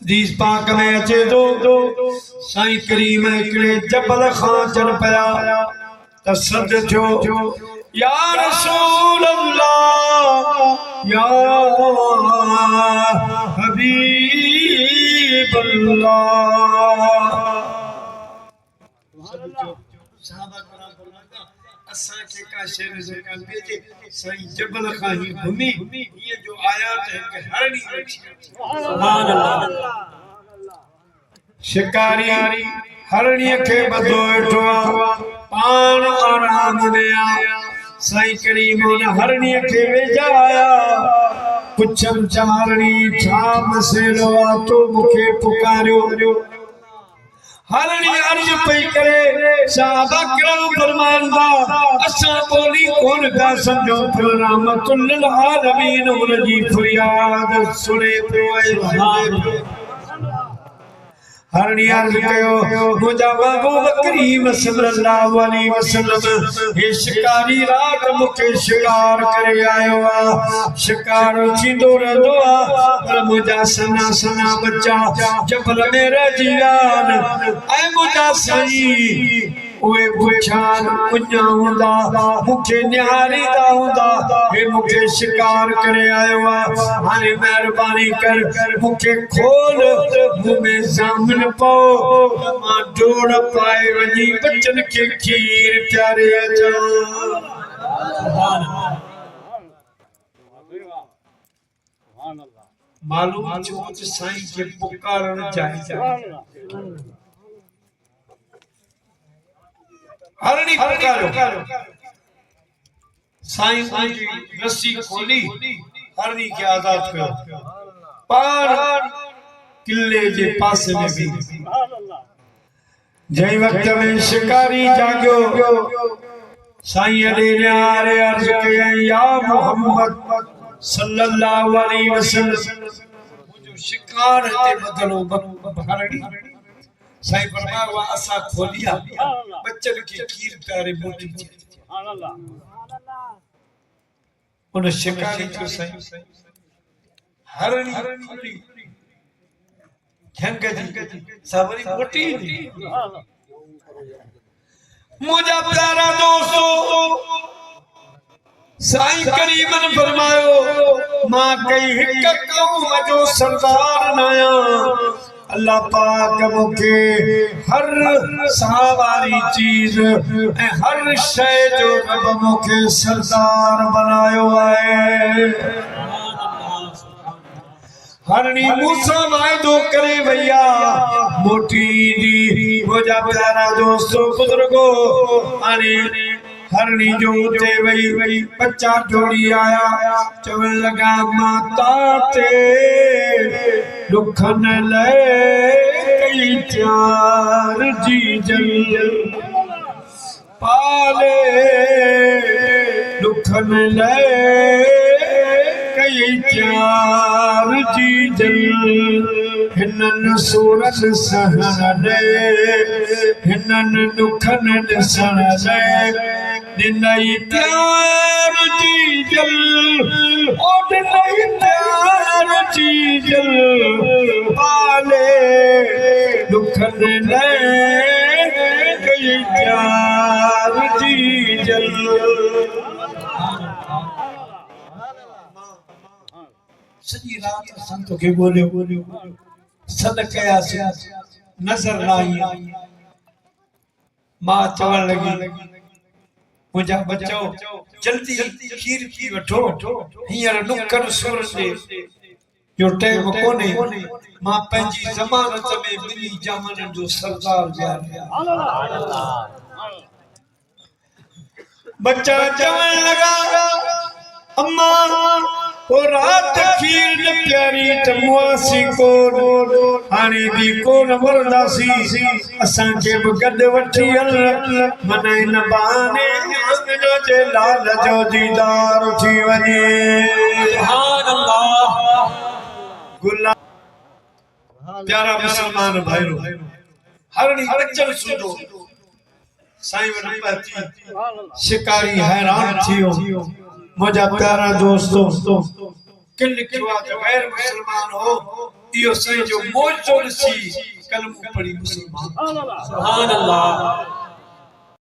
हदीस पाक में अचे तो साईं करीम हिकिड़े जबल खां चढ़ पिया त सद थियो या रसूल अल्लाह या हबीब अल्लाह। साहबा कराम फरमाता असा के का शेर ज़कात भेजे साईं जबल खां ही घुमी ये जो आयात है कि हरणी सुभान अल्लाह शिकारी हरणी के बदो वेठो पान आराम में आया साईं करीम ने हरणी के वेजाया पुछम चारणी छा मसलो आ तो मुखे पुकारियो हरणी अर्ज पई करे साहबा करम फरमांदा असा बोली कोन का समझो रहमतुल लिल आलमीन उनजी फरियाद सुने पियो हरणी अर्ज कयो मुझा महबूब करीम सल्लल्लाहु अलैहि वसल्लम हे शिकारी रात मुखे शिकार करे आयो आ शिकार थींदो रहंदो आ पर मुझा सना सना बच्चा जबल में रहिजी वियान ऐं मुझा साईं उहे पुछान उञा हूंदा मुखे निहारींदा हूंदा हे मुखे शिकार करे आयो आ हाणे महिरबानी कर मुखे खोल मुंह में जामन पो मां डोड़ पाए वञी बच्चन खे खीर प्यारे अचां। मालूम छो त साईं खे पुकारण चाहिजे हरणी पुकारो साईं जी रस्सी खोली हरणी के आजाद कयो पार किले जे पासे में भी जई वक्त में शिकारी जागो साईं अॾे न्यारे अर्ज कयई या मोहम्मद सल्लल्लाहु अलैहि वसल्लम मुझो शिकार ते बदलो हरणी साईं फरमाया असा खोलिया बच्चन की खीर प्यारे मोटी सुभान अल्लाह उन शिकारी जो साईं हरणी खोली झंग जी सबरी मोटी मुझा प्यारा दोस्तों साईं करीम ने फरमायो मां कई हिक कौम जो सरदार नाया अल्लाह पाक मुखे हर सावारी चीज ए हर शय जो रब मुखे सरदार बनायो है। हरणी मूसा वायदो करे भैया मोटी दी मुझा प्यारा दोस्तों बुजुर्गो आने हरणी जो उते वही बच्चा जोड़ी आया चवन लगा माता ते दुखन ले कई चार जी जल पाले दुखन ले कई चार जी जल हिनन सूरत सहन दे हिनन दुखन ॾिसण दे दिनई प्यार जी जल ओ दिनई प्यार जी जल पाले दुखन ले कई प्यार जी जल सॼी रात संत खे ॻोल्हियो सद कयासीं नज़र न आई मां चवण लगी मुझा बच्चो जल्दी खीर पी वठो हींअर नुक्कड़ सुर दे जो टाइम कोने मां पंहिंजी ज़मानत में ॿिन्ही जामन जो सरदार ॼाणिया बच्चा चवण लगा अम्मा ओ रात खीर न प्यारी तमुआसी कोन हाणे भी कोन वरदासी असां के गड वठी हल मन इन बहाने आमिना जे लाल जो दीदार थी वने सुभान अल्लाह गुला प्यारा मुसलमान भाईरो हरणी बच्चन सुनो साईं वन पहुंची शिकारी हैरान थियो मुझा प्यारा दोस्तों किन लिखवा जो गैर मुसलमान हो इहो साईं जो मौजो ॾिसी कलमो पढ़ी मुस्लमान सुभान अल्लाह